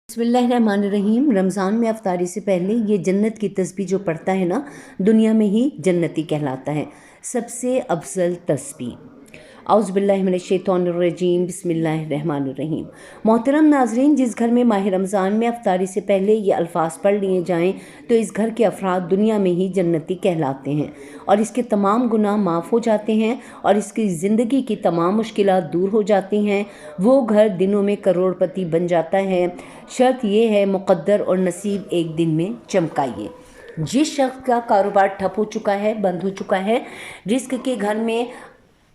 बिस्मिल्लाहिर्रहमानिर्रहीम। रमज़ान में अफ्तारी से पहले ये जन्नत की तस्बीह जो पढ़ता है ना, दुनिया में ही जन्नती कहलाता है। सबसे अफजल तस्बीह औज़ुबिल्लाहि मिनश्शैतानिर्रजीम बिस्मिल्लाहिर्रहमानिर्रहीम। मोहतरम नाज़रीन, जिस घर में माह रमज़ान में अफ्तारी से पहले ये अल्फाज पढ़ लिए जाएँ तो इस घर के अफराद दुनिया में ही जन्नती कहलाते हैं और इसके तमाम गुनाह माफ़ हो जाते हैं और इसकी ज़िंदगी की तमाम मुश्किलात दूर हो जाती हैं। वो घर दिनों में करोड़पति बन जाता है। शर्त ये है, मुक़द्दर और नसीब एक दिन में चमकाइए। जिस शख्स का कारोबार ठप हो चुका है, बंद हो चुका है, रिस्क के घर में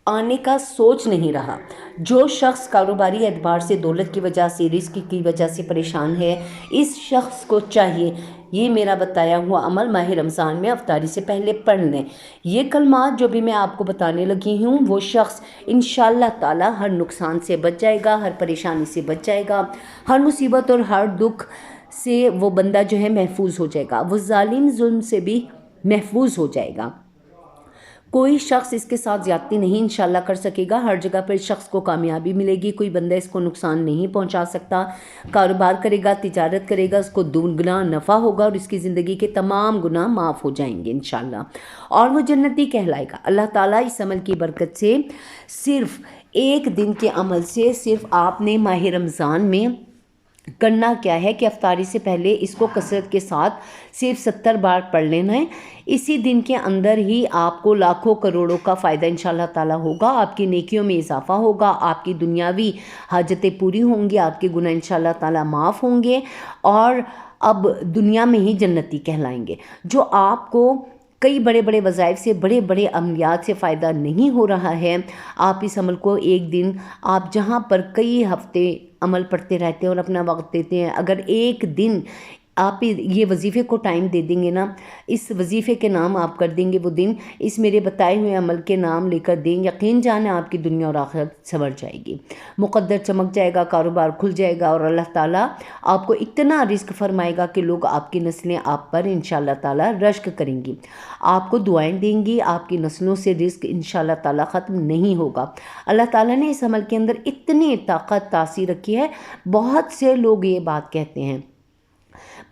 आने का सोच नहीं रहा, जो शख्स कारोबारी एतबार से दौलत की वजह से, रिस्क की वजह से परेशान है, इस शख्स को चाहिए ये मेरा बताया हुआ अमल माह रमज़ान में अफ्तारी से पहले पढ़ लें। ये कलमात जो भी मैं आपको बताने लगी हूँ, वो शख्स इंशाअल्लाह ताला हर नुकसान से बच जाएगा, हर परेशानी से बच जाएगा, हर मुसीबत और हर दुख से वो बंदा जो है महफूज हो जाएगा, वो जालिम जुल्म से भी महफूज हो जाएगा। कोई शख्स इसके साथ ज़्यादती नहीं इंशाल्लाह कर सकेगा। हर जगह पर इस शख्स को कामयाबी मिलेगी, कोई बंदा इसको नुकसान नहीं पहुंचा सकता। कारोबार करेगा, तिजारत करेगा, उसको दुगना नफ़ा होगा और इसकी ज़िंदगी के तमाम गुनाह माफ़ हो जाएंगे इंशाल्लाह और वो जन्नती कहलाएगा। अल्लाह ताला इस अमल की बरकत से, सिर्फ़ एक दिन के अमल से, सिर्फ़ आपने माह रमज़ान में करना क्या है कि अफ्तारी से पहले इसको कसरत के साथ सिर्फ 70 बार पढ़ लेना है। इसी दिन के अंदर ही आपको लाखों करोड़ों का फ़ायदा इंशाल्लाह ताला होगा, आपकी नेकियों में इजाफ़ा होगा, आपकी दुनियावी हाजतें पूरी होंगी, आपके गुनाह इंशाल्लाह ताला माफ़ होंगे और अब दुनिया में ही जन्नती कहलाएंगे। जो आपको कई बड़े बड़े वज़ाइफ से, बड़े बड़े अमलियात से फ़ायदा नहीं हो रहा है, आप इस अमल को एक दिन, आप जहाँ पर कई हफ़्ते अमल पढ़ते रहते हैं और अपना वक्त देते हैं, अगर एक दिन आप ये वजीफ़े को टाइम दे देंगे ना, इस वजीफ़े के नाम आप कर देंगे वो दिन, इस मेरे बताए हुए अमल के नाम लेकर दें, यकीन जाने आपकी दुनिया और आखिरत संवर जाएगी, मुक़द्दर चमक जाएगा, कारोबार खुल जाएगा और अल्लाह ताला आपको इतना रिस्क फरमाएगा कि लोग, आपकी नस्लें आप पर इंशाअल्लाह ताला रश्क करेंगी, आपको दुआएं देंगी, आपकी नस्लों से रिस्क इंशाअल्लाह ताला ख़त्म नहीं होगा। अल्लाह ताला ने इस अमल के अंदर इतनी ताकत तासीर रखी है। बहुत से लोग ये बात कहते हैं,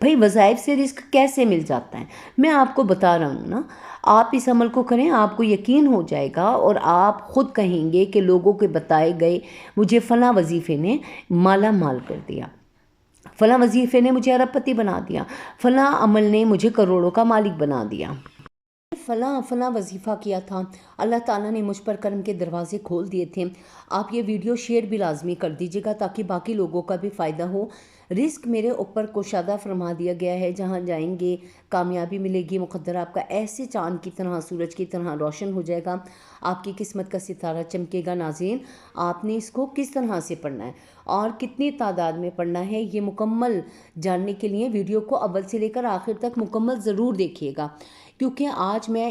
भाई वज़ाइफ से रिस्क कैसे मिल जाता है? मैं आपको बता रहा हूँ ना, आप इस अमल को करें, आपको यकीन हो जाएगा और आप ख़ुद कहेंगे कि लोगों के बताए गए मुझे फ़लाँ वजीफ़े ने माला माल कर दिया, फ़लाँ वजीफ़े ने मुझे अरबपति बना दिया, फ़लाँ अमल ने मुझे करोड़ों का मालिक बना दिया, फ़लाँ वजीफ़ा किया था, अल्लाह ताला ने मुझ पर करम के दरवाज़े खोल दिए थे। आप ये वीडियो शेयर भी लाजमी कर दीजिएगा ताकि बाकी लोगों का भी फ़ायदा हो। रिस्क मेरे ऊपर कुशादा फरमा दिया गया है, जहाँ जाएंगे कामयाबी मिलेगी, मुक़द्दर आपका ऐसे चाँद की तरह, सूरज की तरह रोशन हो जाएगा, आपकी किस्मत का सितारा चमकेगा। नाज़रीन, आपने इसको किस तरह से पढ़ना है और कितनी तादाद में पढ़ना है, ये मुकम्मल जानने के लिए वीडियो को अव्वल से लेकर आखिर तक मुकम्मल ज़रूर देखिएगा, क्योंकि आज मैं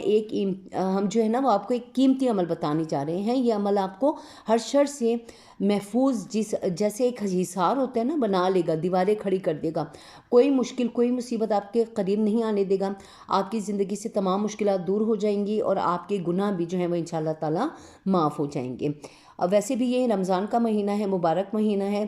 हम जो है ना, वो आपको एक कीमती अमल बताने जा रहे हैं। ये अमल आपको हर शर से महफूज, जैसे एक हिसार होता है ना, बना लेगा, दीवारें खड़ी कर देगा, कोई मुश्किल, कोई मुसीबत आपके करीब नहीं आने देगा, आपकी ज़िंदगी से तमाम मुश्किलात दूर हो जाएंगी और आपके गुनाह भी जो हैं वो इंशाअल्लाह ताला माफ़ हो जाएंगे। अब वैसे भी ये रमज़ान का महीना है, मुबारक महीना है,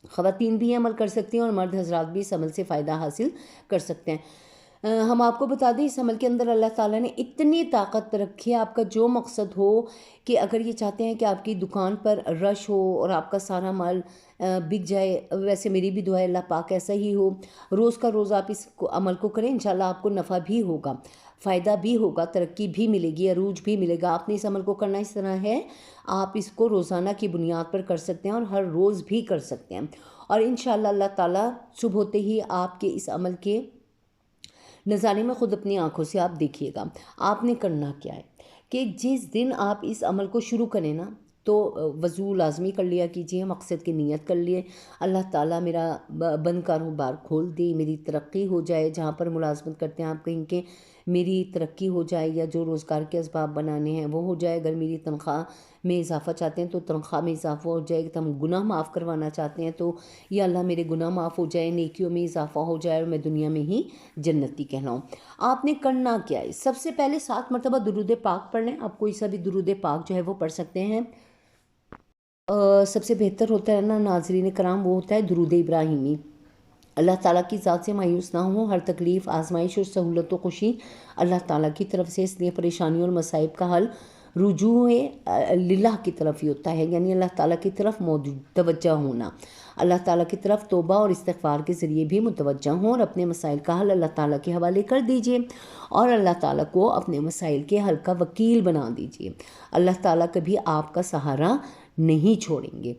ख़वातीन भी अमल कर सकती हैं और मर्द हज़रात भी इस अमल से फ़ायदा हासिल कर सकते हैं। हम आपको बता दें, इस अमल के अंदर अल्लाह ताला ने इतनी ताकत रखी है, आपका जो मकसद हो, कि अगर ये चाहते हैं कि आपकी दुकान पर रश हो और आपका सारा माल बिक जाए, वैसे मेरी भी दुआ है अल्लाह पाक ऐसा ही हो, रोज़ का रोज़ आप इस अमल को करें, इंशाल्लाह आपको नफ़ा भी होगा, फ़ायदा भी होगा, तरक्की भी मिलेगी, अरूज भी मिलेगा। आपने इस अमल को करना इस तरह है, आप इसको रोज़ाना की बुनियाद पर कर सकते हैं और हर रोज़ भी कर सकते हैं और इंशाअल्लाह अल्लाह ताला सुबह होते ही आपके इस अमल के नज़ारे में ख़ुद अपनी आँखों से आप देखिएगा। आपने करना क्या है कि जिस दिन आप इस अमल को शुरू करें ना, तो वज़ू लाजमी कर लिया कीजिए, मकसद की नीयत कर लिए, अल्लाह ताला मेरा बंद कारोबार खोल दे, मेरी तरक्की हो जाए, जहाँ पर मुलाजमत करते हैं आप कहीं के मेरी तरक्की हो जाए या जो रोज़गार के असबाब बनाने हैं वो हो जाए, अगर मेरी तनख्वाह में इजाफ़ा चाहते हैं तो तनख्वाह में इजाफ़ा हो जाए, तो हम गुनाह माफ़ करवाना चाहते हैं तो या अल्लाह मेरे गुनाह माफ़ हो जाए, नेकियों में इजाफ़ा हो जाए और मैं दुनिया में ही जन्नती कहलाऊँ। आपने करना क्या है? सबसे पहले 7 मरतबा दुरूद पाक पढ़ लें। आप कोई सा भी दुरूद पाक जो है वो पढ़ सकते हैं। सबसे बेहतर होता है ना नाज़रीन कराम, वो होता है दुरूद इब्राहिमी। اللہ ताला की ज़ात से मायूस ना हो। हर तकलीफ़, आजमाइश और सहूलत व खुशी अल्लाह ताला की तरफ से, इसलिए परेशानी और मसाइब का हल रुजूए लिल्लाह की तरफ ही होता है, यानी अल्लाह ताला की तरफ तवज्जो होना। अल्लाह ताला की तरफ तौबा और इस्तिग़फ़ार के ज़रिए भी मुतवज्जह हों और अपने मसाइल का हल अल्लाह ताला के हवाले कर दीजिए और अल्लाह ताला को अपने मसाइल के हल का वकील बना दीजिए। अल्लाह ताला कभी आपका सहारा नहीं छोड़ेंगे।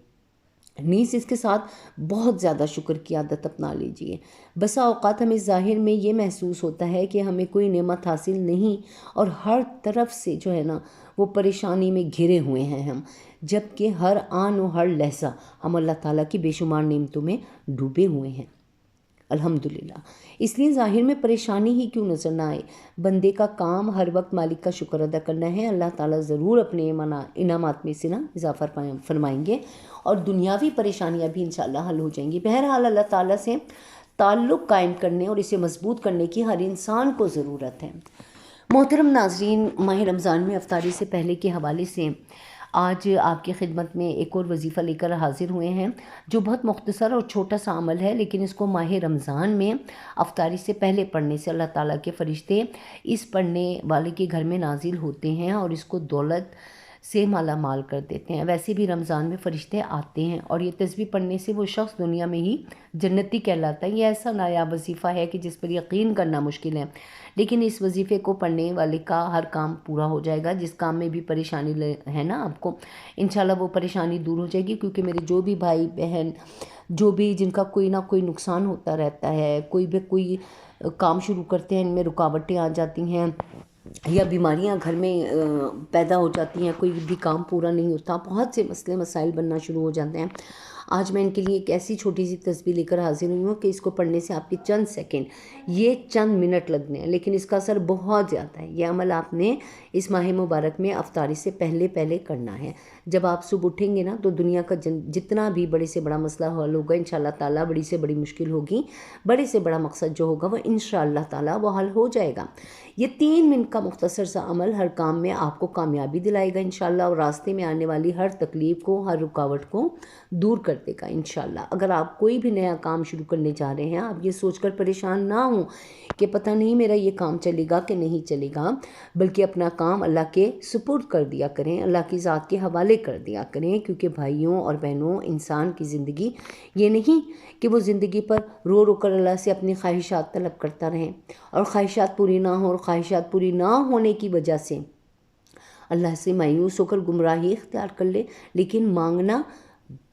नीस इसके साथ बहुत ज़्यादा शुक्र की आदत अपना लीजिए। बसा औक़ात हमें ज़ाहिर में ये महसूस होता है कि हमें कोई नेमत हासिल नहीं और हर तरफ से जो है ना वो परेशानी में घिरे हुए हैं हम, जबकि हर आन और हर लहज़ा हम अल्लाह ताला की बेशुमार नेमतों में डूबे हुए हैं। अल्हम्दुलिल्लाह। इसलिए ज़ाहिर में परेशानी ही क्यों नज़र ना आए, बंदे का काम हर वक्त मालिक का शुक्र अदा करना है। अल्लाह ताला ज़रूर अपने इनामात में से ना इजाफ़ा फरमाएंगे और दुनियावी परेशानियां भी इंशाअल्लाह हल हो जाएंगी। बहरहाल अल्लाह ताला से ताल्लुक़ कायम करने और इसे मजबूत करने की हर इंसान को ज़रूरत है। मोहतरम नाज़रीन, माह रमज़ान में अफ्तारी से पहले के हवाले से आज आपकी खिदमत में एक और वजीफ़ा लेकर हाज़िर हुए हैं, जो बहुत मुख्तसर और छोटा सा अमल है, लेकिन इसको माह रमज़ान में अफ्तारी से पहले पढ़ने से अल्लाह ताला के फ़रिश्ते इस पढ़ने वाले के घर में नाजिल होते हैं और इसको दौलत से माला माल कर देते हैं। वैसे भी रमज़ान में फ़रिश्ते आते हैं और ये तस्बीह पढ़ने से वो शख्स दुनिया में ही जन्नती कहलाता है। ये ऐसा नायाब वजीफ़ा है कि जिस पर यकीन करना मुश्किल है, लेकिन इस वजीफ़े को पढ़ने वाले का हर काम पूरा हो जाएगा। जिस काम में भी परेशानी है ना आपको, इंशाल्लाह वो परेशानी दूर हो जाएगी, क्योंकि मेरे जो भी भाई बहन जो भी जिनका कोई ना कोई नुकसान होता रहता है, कोई भी कोई काम शुरू करते हैं इनमें रुकावटें आ जाती हैं या बीमारियां घर में पैदा हो जाती हैं, कोई भी काम पूरा नहीं होता, बहुत से मसले मसाइल बनना शुरू हो जाते हैं। आज मैं इनके लिए एक ऐसी छोटी सी तस्बीह लेकर हाजिर हुई हूँ कि इसको पढ़ने से आपके चंद सेकंड, ये चंद मिनट लगने हैं, लेकिन इसका असर बहुत ज़्यादा है। यह अमल आपने इस माह मुबारक में अफ्तारी से पहले पहले करना है। जब आप सुबह उठेंगे ना तो दुनिया का जितना भी बड़े से बड़ा मसला हल होगा इंशाअल्लाह ताला, बड़ी से बड़ी मुश्किल होगी, बड़े से बड़ा मकसद जो होगा वो इंशाअल्लाह ताला वो हल हो जाएगा। ये 3 मिनट का मुख्तसर सा अमल हर काम में आपको कामयाबी दिलाएगा इंशाअल्लाह, और रास्ते में आने वाली हर तकलीफ़ को, हर रुकावट को दूर कर देगा इंशाअल्लाह। अगर आप कोई भी नया काम शुरू करने जा रहे हैं, आप ये सोचकर परेशान ना हों कि पता नहीं मेरा ये काम चलेगा कि नहीं चलेगा, बल्कि अपना काम अल्लाह के सुपुर्द कर दिया करें, अल्लाह की ज़ात के हवाले कर दिया करें। क्योंकि भाइयों और बहनों, इंसान की ज़िंदगी ये नहीं कि वो ज़िंदगी पर रो रो कर अल्लाह से अपनी ख्वाहिशात तलब करता रहें और ख्वाहिशात पूरी ना हो, और ख्वाहिशात पूरी ना होने की वजह से अल्लाह से मायूस होकर गुमराही इख्तियार कर ले। लेकिन मांगना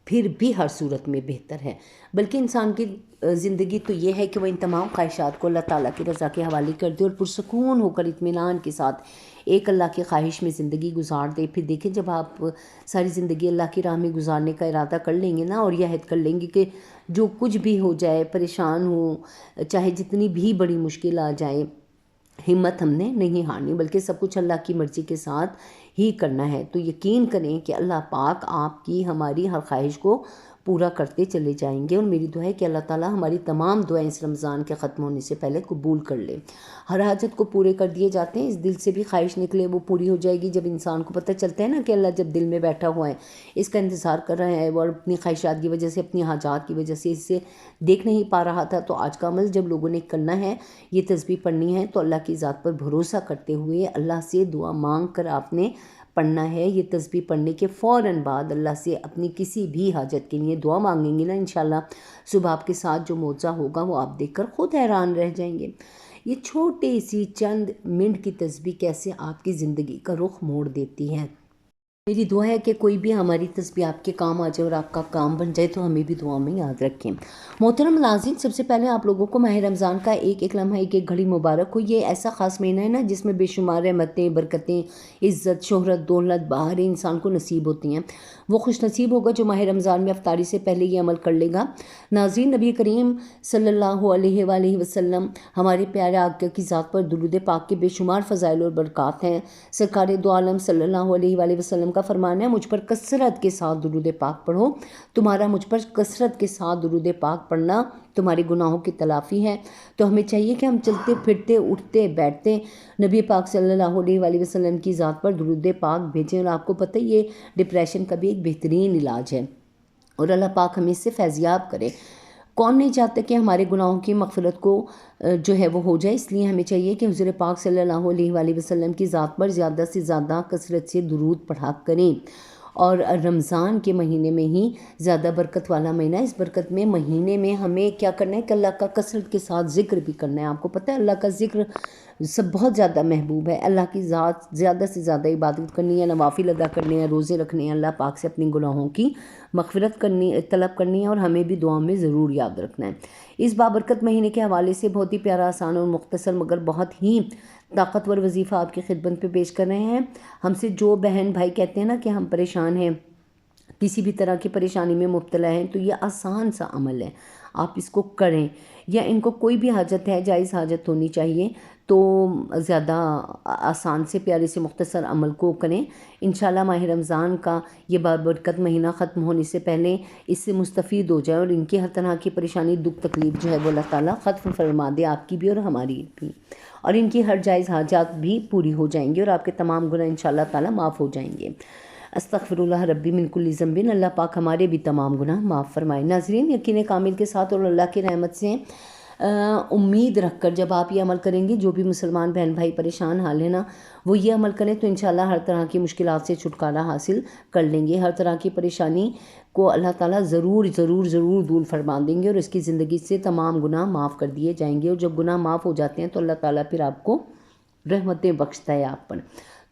फिर भी हर सूरत में बेहतर है। बल्कि इंसान की ज़िंदगी तो ये है कि वह इन तमाम ख्वाहिशात को अल्लाह ताला की रज़ा के हवाले कर दे और पुरसकून होकर इत्मीनान के साथ एक अल्लाह की ख्वाहिश में ज़िंदगी गुजार दे। फिर देखें, जब आप सारी ज़िंदगी अल्लाह की राह में गुजारने का इरादा कर लेंगे ना, और यह अहद कर लेंगे कि जो कुछ भी हो जाए, परेशान हो, चाहे जितनी भी बड़ी मुश्किल आ जाए, हिम्मत हमने नहीं हारनी, बल्कि सब कुछ अल्लाह की मर्ज़ी के साथ ही करना है। तो यकीन करें कि अल्लाह पाक आपकी हमारी हर ख्वाहिश को पूरा करते चले जाएंगे। और मेरी दुआ है कि अल्लाह ताला हमारी तमाम दुआएं इस रमज़ान के ख़त्म होने से पहले कबूल कर ले। हर हाजत को पूरे कर दिए जाते हैं, इस दिल से भी ख्वाहिश निकले वो पूरी हो जाएगी जब इंसान को पता चलता है ना कि अल्लाह जब दिल में बैठा हुआ है, इसका इंतज़ार कर रहा है, और अपनी ख्वाहिशात की वजह से, अपनी हाजात की वजह से इससे देख नहीं पा रहा था। तो आज का अमल जब लोगों ने करना है, ये तस्बीह पढ़नी है, तो अल्लाह की ज़ात पर भरोसा करते हुए अल्लाह से दुआ मांग कर आपने पढ़ना है। ये तस्बीह पढ़ने के फ़ौरन बाद अल्लाह से अपनी किसी भी हाजत के लिए दुआ मांगेंगे ना, इंशाल्लाह सुबह आपके साथ जो मौज़ा होगा वो आप देखकर ख़ुद हैरान रह जाएंगे। ये छोटी सी चंद मिनट की तस्बीह कैसे आपकी ज़िंदगी का रुख मोड़ देती है। मेरी दुआ है कि कोई भी हमारी तस्बीह आपके काम आ जाए और आपका काम बन जाए, तो हमें भी दुआ में याद रखें। मोहतरम नाज़रीन, सबसे पहले आप लोगों को माह रमज़ान का एक एक लम्हा, एक एक घड़ी मुबारक हो। ये ऐसा ख़ास महीना है ना जिसमें बेशुमार रहमतें, बरकतें, इज़्ज़त, शोहरत, दौलत, बहारें इंसान को नसीब होती हैं। वो खुश नसीब होगा जो माह रमज़ान में अफ्तारी से पहले ये अमल कर लेगा। नाज़रीन, नबी करीम सल्लल्लाहु अलैहि वसल्लम हमारे प्यारे आका की ज़ात पर दुरूद पाक के बेशुमार फ़ज़ाइल और बरक़ात हैं। सरकार दो आलम सल्लल्लाहु अलैहि वसल्लम का फरमाना है, मुझ पर कसरत के साथ दुरूद पाक पढ़ो। तुम्हारा मुझ पर कसरत के साथ दुरूद पाक पढ़ना तुम्हारे गुनाहों की तलाफ़ी है। तो हमें चाहिए कि हम चलते फिरते, उठते बैठते नबी पाक सल्लल्लाहु अलैहि वसल्लम की ज़ात पर दुरूद पाक भेजें। और आपको पता है ये डिप्रेशन का भी एक बेहतरीन इलाज है, और अल्लाह पाक हमें इससे फैज़याब करे। کون نہیں چاہتا کہ ہمارے گناہوں کی مغفرت کو جو ہے وہ ہو جائے، اس لیے ہمیں چاہیے کہ حضور پاک صلی اللہ علیہ وآلہ وسلم کی ذات پر زیادہ سے زیادہ کثرت سے درود پڑھا کریں۔ اور رمضان کے مہینے میں ہی زیادہ برکت والا مہینہ، اس برکت میں مہینے میں ہمیں کیا کرنا ہے کہ اللہ کا کثرت کے ساتھ ذکر بھی کرنا ہے۔ آپ کو پتہ ہے اللہ کا ذکر سب بہت زیادہ محبوب ہے، اللہ کی ذات زیادہ سے زیادہ عبادت کرنی ہے، نوافل ادا کرنے ہیں، روزے رکھنے ہیں، اللہ پاک سے اپنی گناہوں کی مغفرت طلب کرنی ہے، اور ہمیں بھی دعاؤں میں ضرور یاد رکھنا ہے۔ اس بابرکت مہینے کے حوالے سے بہت ہی پیارا، آسان اور مختصر مگر بہت ہی طاقتور وظیفہ آپ کی خدمت پہ پیش کر رہے ہیں۔ ہم سے جو بہن بھائی کہتے ہیں نا کہ ہم پریشان ہیں، کسی بھی طرح کی پریشانی میں مبتلا ہیں، تو یہ آسان سا عمل ہے، آپ اس کو کریں، یا ان کو کوئی بھی حاجت ہے، جائز حاجت ہونی چاہیے، تو زیادہ آسان سے پیارے سے مختصر عمل کو کریں۔ انشاءاللہ ماہ رمضان کا یہ بابرکت مہینہ ختم ہونے سے پہلے اس سے مستفید ہو جائے، اور ان کی ہر طرح کی پریشانی، دکھ تکلیف جو ہے وہ اللہ تعالیٰ ختم فرما دے، آپ کی بھی اور ہماری بھی، اور ان کی ہر جائز حاجات بھی پوری ہو جائیں گی، اور آپ کے تمام گناہ انشاءاللہ تعالیٰ معاف ہو جائیں گے۔ استغفر اللہ ربی من کل ذنب، اللہ پاک ہمارے بھی تمام گناہ معاف فرمائے۔ ناظرین، یقین کامل کے ساتھ اور اللہ کی رحمت سے امید رکھ کر جب آپ یہ عمل کریں گے، جو بھی مسلمان بہن بھائی پریشان حال ہے نا، وہ یہ عمل کریں تو انشاءاللہ ہر طرح کی مشکلات سے چھٹکارا حاصل کر لیں گے، ہر طرح کی پریشانی کو اللہ تعالیٰ ضرور ضرور ضرور دور فرما دیں گے، اور اس کی زندگی سے تمام گناہ معاف کر دیے جائیں گے، اور جب گناہ معاف ہو جاتے ہیں تو اللہ تعالیٰ پھر آپ کو رحمتیں بخشتا ہے آپ پر۔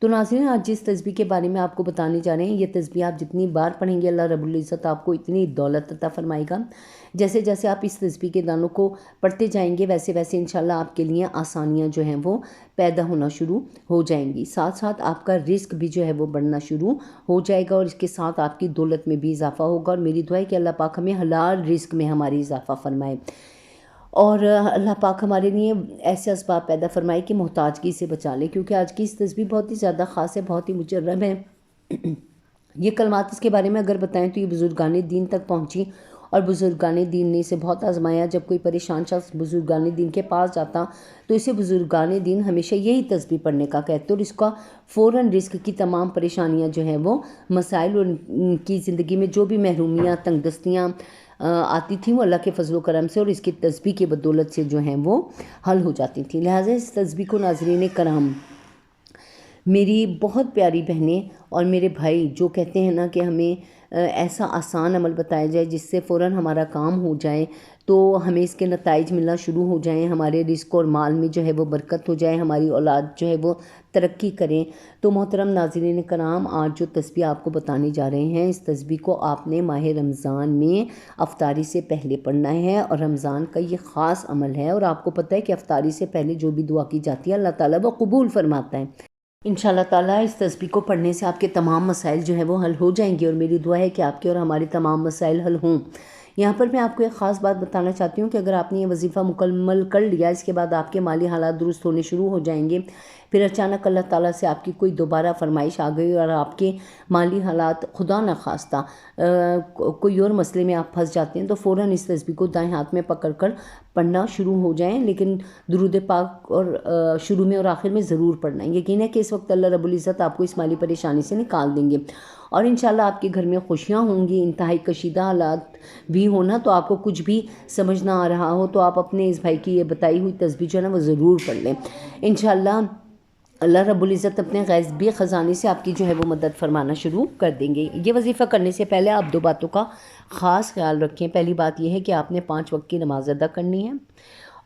تو ناظرین، آج جس تسبیح کے بارے میں آپ کو بتانے جا رہے ہیں، یہ تسبیح آپ جتنی بار پڑھیں گے اللہ رب العزت آپ کو اتنی دولت عطا فرمائے گا۔ جیسے جیسے آپ اس تسبیح کے دانوں کو پڑھتے جائیں گے، ویسے ویسے انشاءاللہ آپ کے لیے آسانیاں جو ہیں وہ پیدا ہونا شروع ہو جائیں گی، ساتھ ساتھ آپ کا رزق بھی جو ہے وہ بڑھنا شروع ہو جائے گا، اور اس کے ساتھ آپ کی دولت میں بھی اضافہ ہوگا، اور میری دعا ہے کہ اللہ پاک ہمیں حلال رزق میں ہماری اضافہ فرمائے، اور اللہ پاک ہمارے لیے ایسے اسباب پیدا فرمائے کہ محتاجگی سے بچا لے، کیونکہ آج کی اس تسبیح بہت ہی زیادہ خاص ہے، بہت ہی مجرب ہے۔ یہ کلمات اس کے بارے میں اگر بتائیں تو یہ بزرگان دین تک پہنچی، اور بزرگان دین نے اسے بہت آزمایا۔ جب کوئی پریشان شخص بزرگان دین کے پاس جاتا تو اسے بزرگان دین ہمیشہ یہی تسبیح پڑھنے کا کہتے، اور اس کا فوراً رزق کی تمام پریشانیاں جو ہیں وہ مسائل، اور ان کی زندگی میں جو بھی محرومیاں، تنگ دستیاں آتی تھیں، وہ اللہ کے فضل و کرم سے اور اس کی تسبیح کی بدولت سے جو ہیں وہ حل ہو جاتی تھیں۔ لہٰذا اس تسبیح کو ناظرین کرام، میری بہت پیاری بہنیں اور میرے بھائی جو کہتے ہیں نا کہ ہمیں ایسا آسان عمل بتایا جائے جس سے فوراً ہمارا کام ہو جائے، تو ہمیں اس کے نتائج ملنا شروع ہو جائیں، ہمارے رزق اور مال میں جو ہے وہ برکت ہو جائے، ہماری اولاد جو ہے وہ ترقی کریں، تو محترم ناظرین کرام، آج جو تسبیح آپ کو بتانے جا رہے ہیں، اس تسبیح کو آپ نے ماہ رمضان میں افطاری سے پہلے پڑھنا ہے، اور رمضان کا یہ خاص عمل ہے، اور آپ کو پتہ ہے کہ افطاری سے پہلے جو بھی دعا کی جاتی ہے اللہ تعالیٰ وہ قبول فرماتا ہے۔ انشاءاللہ تعالیٰ اس تسبیح کو پڑھنے سے آپ کے تمام مسائل جو ہیں وہ حل ہو جائیں گے، اور میری دعا ہے کہ آپ کے اور ہمارے تمام مسائل حل ہوں۔ یہاں پر میں آپ کو ایک خاص بات بتانا چاہتی ہوں کہ اگر آپ نے یہ وظیفہ مکمل کر لیا، اس کے بعد آپ کے مالی حالات درست ہونے شروع ہو جائیں گے، پھر اچانک اللہ تعالیٰ سے آپ کی کوئی دوبارہ فرمائش آ گئی اور آپ کے مالی حالات خدا نخواستہ کوئی اور مسئلے میں آپ پھنس جاتے ہیں، تو فوراً اس تسبیح کو دائیں ہاتھ میں پکڑ کر پڑھنا شروع ہو جائیں، لیکن درود پاک اور شروع میں اور آخر میں ضرور پڑھنا ہے۔ یقین ہے کہ اس وقت اللہ رب العزت آپ کو اس مالی پریشانی سے نکال دیں گے، اور انشاءاللہ آپ کے گھر میں خوشیاں ہوں گی۔ انتہائی کشیدہ حالات بھی ہونا، تو آپ کو کچھ بھی سمجھ نہ آ رہا ہو، تو آپ اپنے اس بھائی کی یہ بتائی ہوئی تسبیح جو ہے نا وہ ضرور پڑھ لیں۔ انشاءاللہ اللہ رب العزت اپنے غیبی خزانے سے آپ کی جو ہے وہ مدد فرمانا شروع کر دیں گے۔ یہ وظیفہ کرنے سے پہلے آپ دو باتوں کا خاص خیال رکھیں۔ پہلی بات یہ ہے کہ آپ نے 5 وقت کی نماز ادا کرنی ہے،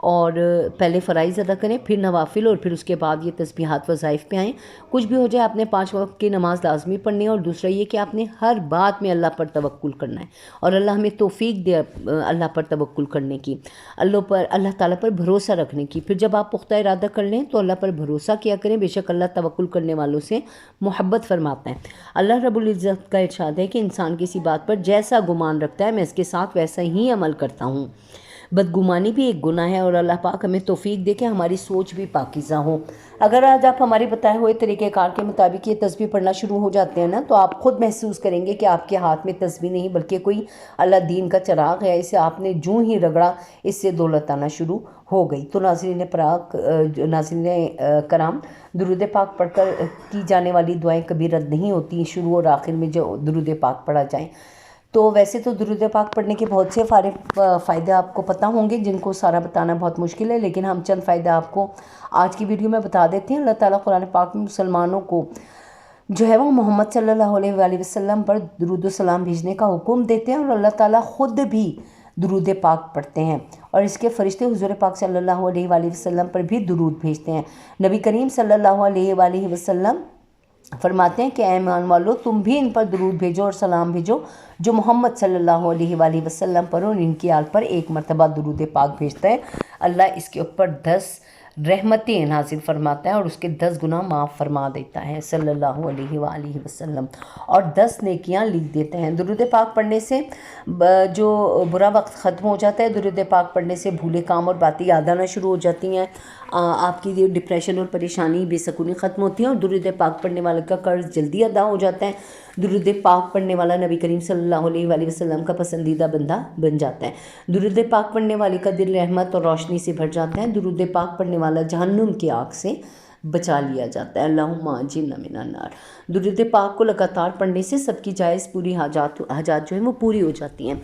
اور پہلے فرائض ادا کریں، پھر نوافل، اور پھر اس کے بعد یہ تسبیحات وظائف پہ آئیں۔ کچھ بھی ہو جائے آپ نے 5 وقت کی نماز لازمی پڑھنی ہے، اور دوسرا یہ کہ آپ نے ہر بات میں اللہ پر توکل کرنا ہے، اور اللہ ہمیں توفیق دے اللہ پر توکل کرنے کی، اللہ تعالیٰ پر بھروسہ رکھنے کی۔ پھر جب آپ پختہ ارادہ کر لیں تو اللہ پر بھروسہ کیا کریں، بے شک اللہ توکل کرنے والوں سے محبت فرماتا ہے۔ اللہ رب العزت کا ارشاد ہے کہ انسان کسی بات پر جیسا گمان رکھتا ہے میں اس کے ساتھ ویسا ہی عمل کرتا ہوں۔ بدگمانی بھی ایک گناہ ہے، اور اللہ پاک ہمیں توفیق دے کہ ہماری سوچ بھی پاکیزہ ہو۔ اگر آج آپ ہمارے بتائے ہوئے طریقہ کار کے مطابق یہ تسبیح پڑھنا شروع ہو جاتے ہیں نا، تو آپ خود محسوس کریں گے کہ آپ کے ہاتھ میں تسبیح نہیں بلکہ کوئی اللہ دین کا چراغ ہے، اسے آپ نے جوں ہی رگڑا اس سے دولت آنا شروع ہو گئی۔ تو ناظرین کرام، درود پاک پڑھ کر کی جانے والی دعائیں کبھی رد نہیں ہوتی، شروع اور آخر میں جو درود پاک پڑھا جائے۔ تو ویسے تو درود پاک پڑھنے کے بہت سے فائدے آپ کو پتہ ہوں گے، جن کو سارا بتانا بہت مشکل ہے، لیکن ہم چند فائدے آپ کو آج کی ویڈیو میں بتا دیتے ہیں۔ اللہ تعالیٰ قرآن پاک میں مسلمانوں کو جو ہے وہ محمد صلی اللہ علیہ وآلہ وسلم پر درود و سلام بھیجنے کا حکم دیتے ہیں، اور اللہ تعالیٰ خود بھی درود پاک پڑھتے ہیں، اور اس کے فرشتے حضور پاک صلی اللہ علیہ وآلہ وسلم پر بھی درود بھیجتے ہیں۔ نبی کریم صلی اللہ علیہ وآلہ وسلم فرماتے ہیں کہ اے ایمان والو، تم بھی ان پر درود بھیجو اور سلام بھیجو جو محمد صلی اللہ علیہ وآلہ وسلم پر اور ان کی آل پر ایک مرتبہ درود پاک بھیجتا ہے، اللہ اس کے اوپر 10 رحمتیں نازل فرماتا ہے اور اس کے 10 گناہ معاف فرما دیتا ہے صلی اللہ علیہ وآلہ وسلم، اور 10 نیکیاں لکھ دیتے ہیں۔ درود پاک پڑھنے سے جو برا وقت ختم ہو جاتا ہے، درود پاک پڑھنے سے بھولے کام اور باتیں یاد آنا شروع ہو جاتی ہیں، آپ کی یہ ڈپریشن اور پریشانی بے سکونی ختم ہوتی ہے، اور درود پاک پڑھنے والے کا قرض جلدی ادا ہو جاتا ہے۔ درود پاک پڑھنے والا نبی کریم صلی اللہ علیہ وآلہ وسلم کا پسندیدہ بندہ بن جاتا ہے۔ درود پاک پڑھنے والے کا دل رحمت اور روشنی سے بھر جاتا ہے۔ درود پاک پڑھنے والا جہنم کی آگ سے بچا لیا جاتا ہے۔ اللہم اجرنا من النار۔ درود پاک کو لگاتار پڑھنے سے سب کی جائز پوری حاجات جو ہیں وہ پوری ہو جاتی ہیں۔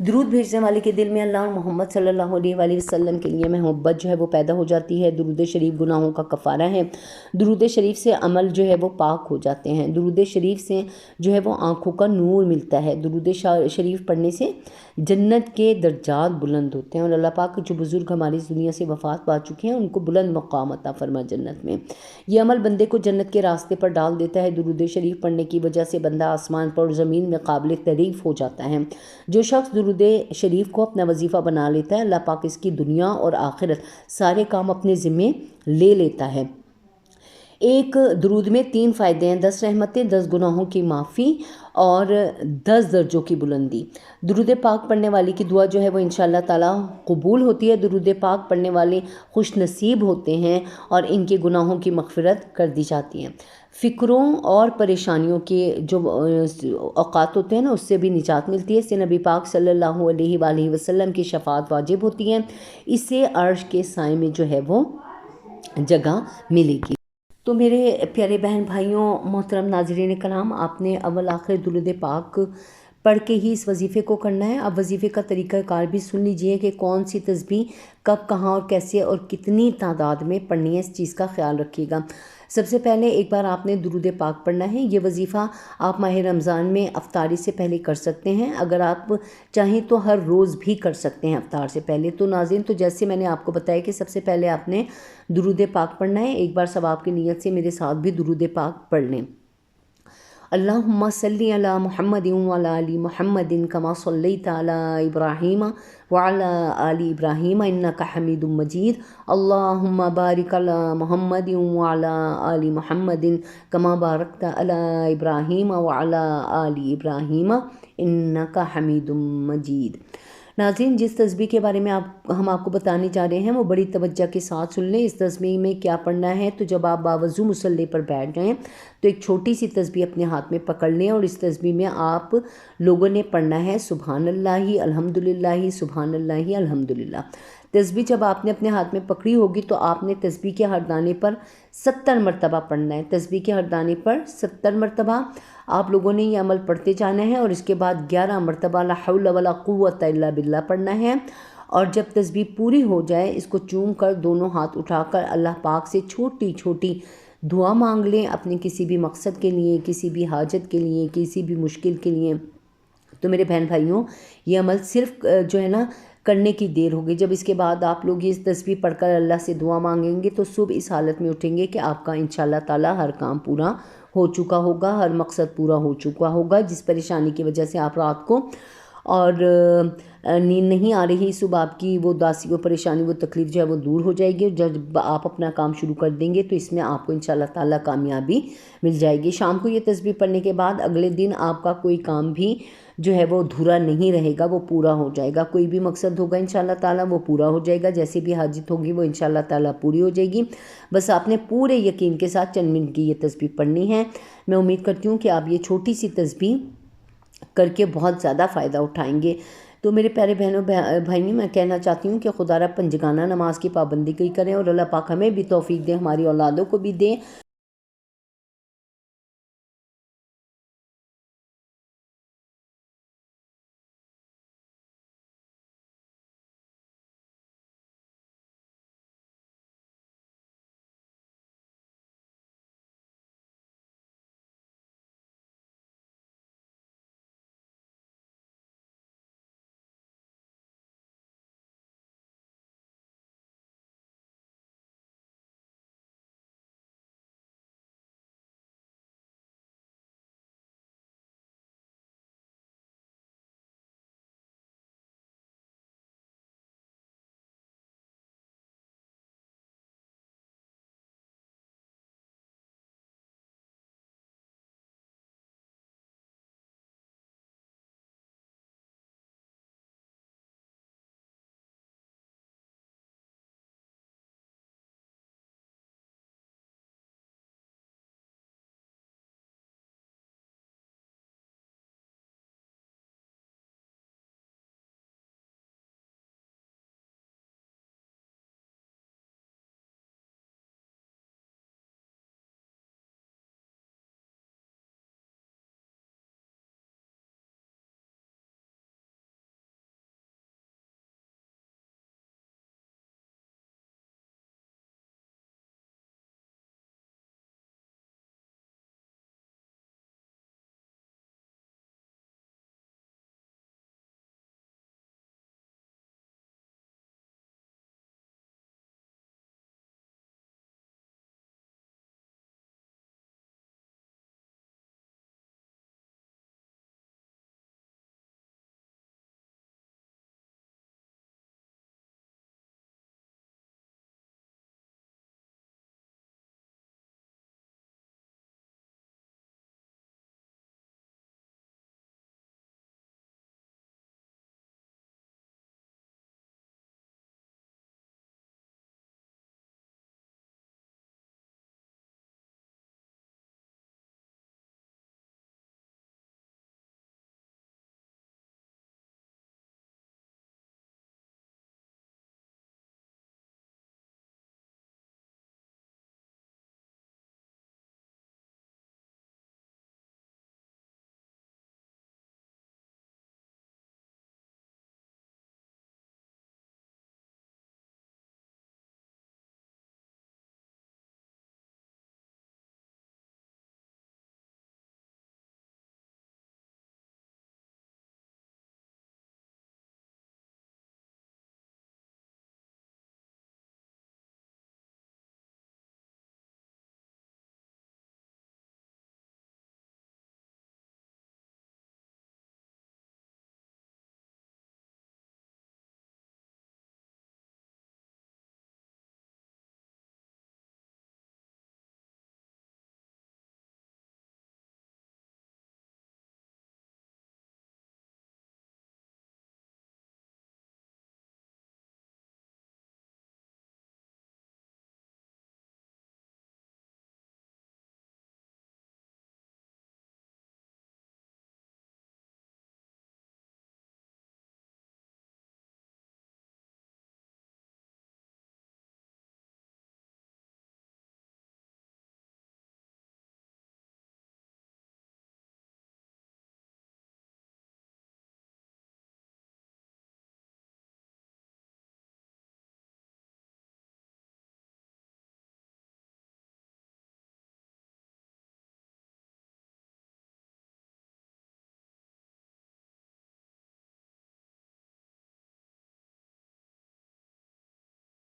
درود بھیجنے والے کے دل میں اللہ اور محمد صلی اللہ علیہ وآلہ وسلم کے لیے محبت جو ہے وہ پیدا ہو جاتی ہے۔ درود شریف گناہوں کا کفارہ ہے۔ درود شریف سے عمل جو ہے وہ پاک ہو جاتے ہیں۔ درود شریف سے جو ہے وہ آنکھوں کا نور ملتا ہے۔ درود شریف پڑھنے سے جنت کے درجات بلند ہوتے ہیں، اور اللہ پاک جو بزرگ ہماری اس دنیا سے وفات پا چکے ہیں ان کو بلند مقام عطا فرما جنت میں۔ یہ عمل بندے کو جنت کے راستے پر ڈال دیتا ہے۔ درود شریف پڑھنے کی وجہ سے بندہ آسمان پر اور زمین میں قابل تعریف ہو جاتا ہے۔ جو شخص درود شریف کو اپنا وظیفہ بنا لیتا ہے، اللہ پاک اس کی دنیا اور آخرت سارے کام اپنے ذمے لے لیتا ہے۔ ایک درود میں 3 فائدے ہیں: 10 رحمتیں، 10 گناہوں کی معافی اور 10 درجوں کی بلندی۔ درود پاک پڑھنے والی کی دعا جو ہے وہ انشاءاللہ تعالیٰ قبول ہوتی ہے۔ درود پاک پڑھنے والے خوش نصیب ہوتے ہیں اور ان کے گناہوں کی مغفرت کر دی جاتی ہے۔ فکروں اور پریشانیوں کے جو اوقات ہوتے ہیں نا، اس سے بھی نجات ملتی ہے۔ اس سے نبی پاک صلی اللہ علیہ وآلہ وسلم کی شفاعت واجب ہوتی ہے۔ اس سے عرش کے سائے میں جو ہے وہ جگہ ملے گی۔ تو میرے پیارے بہن بھائیوں، محترم ناظرین کرام، آپ نے اول آخر درود پاک پڑھ کے ہی اس وظیفے کو کرنا ہے۔ اب وظیفے کا طریقہ کار بھی سن لیجئے کہ کون سی تسبیح کب، کہاں اور کیسے اور کتنی تعداد میں پڑھنی ہے، اس چیز کا خیال رکھیے گا۔ سب سے پہلے ایک بار آپ نے درود پاک پڑھنا ہے۔ یہ وظیفہ آپ ماہ رمضان میں افطاری سے پہلے کر سکتے ہیں، اگر آپ چاہیں تو ہر روز بھی کر سکتے ہیں افطار سے پہلے۔ تو ناظرین، تو جیسے میں نے آپ کو بتایا کہ سب سے پہلے آپ نے درود پاک پڑھنا ہے۔ ایک بار ثواب کی نیت سے میرے ساتھ بھی درود پاک پڑھ لیں۔ اللہم صلی علی محمد وعلی آل محمد کما صلیت علی ابراہیم وعلی آل ابراہیم انک حمید مجید۔ اللہم بارک علی محمد وعلی آل محمد کما بارکت علی ابراہیم وعلی آل ابراہیم انک حمید مجید۔ ناظرین، جس تسبیح کے بارے میں ہم آپ کو بتانے جا رہے ہیں وہ بڑی توجہ کے ساتھ سن لیں۔ اس تسبیح میں کیا پڑھنا ہے، تو جب آپ باوضو مصلی پر بیٹھ جائیں تو ایک چھوٹی سی تسبیح اپنے ہاتھ میں پکڑ لیں، اور اس تسبیح میں آپ لوگوں نے پڑھنا ہے سبحان اللہ الحمدللہ سبحان اللہ الحمدللہ۔ تسبیح جب آپ نے اپنے ہاتھ میں پکڑی ہوگی تو آپ نے تسبیح کے ہر دانے پر 70 مرتبہ پڑھنا ہے۔ تسبیح کے ہر دانے پر 70 مرتبہ آپ لوگوں نے یہ عمل پڑھتے جانا ہے، اور اس کے بعد 11 مرتبہ لا حول ولا قوت الا باللہ پڑھنا ہے۔ اور جب تسبیح پوری ہو جائے، اس کو چوم کر دونوں ہاتھ اٹھا کر اللہ پاک سے چھوٹی چھوٹی دعا مانگ لیں، اپنے کسی بھی مقصد کے لیے، کسی بھی حاجت کے لیے، کسی بھی مشکل کے لیے۔ تو میرے بہن بھائیوں، یہ عمل صرف جو ہے نا کرنے کی دیر ہوگی۔ جب اس کے بعد آپ لوگ اس تسبیح پڑھ کر اللہ سے دعا مانگیں گے تو صبح اس حالت میں اٹھیں گے کہ آپ کا انشاءاللہ تعالیٰ ہر کام پورا ہو چکا ہوگا، ہر مقصد پورا ہو چکا ہوگا۔ جس پریشانی کی وجہ سے آپ رات کو اور نیند نہیں آ رہی، صبح آپ کی وہ اداسی، وہ پریشانی، وہ تکلیف جو ہے وہ دور ہو جائے گی، اور جب آپ اپنا کام شروع کر دیں گے تو اس میں آپ کو انشاءاللہ تعالیٰ کامیابی مل جائے گی۔ شام کو یہ تسبیح پڑھنے کے بعد اگلے دن آپ کا کوئی کام بھی جو ہے وہ ادھورا نہیں رہے گا، وہ پورا ہو جائے گا۔ کوئی بھی مقصد ہوگا انشاءاللہ تعالیٰ وہ پورا ہو جائے گا، جیسے بھی حاجت ہوگی وہ انشاءاللہ تعالیٰ پوری ہو جائے گی۔ بس آپ نے پورے یقین کے ساتھ چند منٹ کی یہ تسبیح پڑھنی ہے۔ میں امید کرتی ہوں کہ آپ یہ چھوٹی سی تسبیح کر کے بہت زیادہ فائدہ اٹھائیں گے۔ تو میرے پیارے بہنوں بھائیوں، میں کہنا چاہتی ہوں کہ خدا رب پنجگانہ نماز کی پابندی کی کریں، اور اللہ پاک ہمیں بھی توفیق دے، ہماری اولادوں کو بھی دے،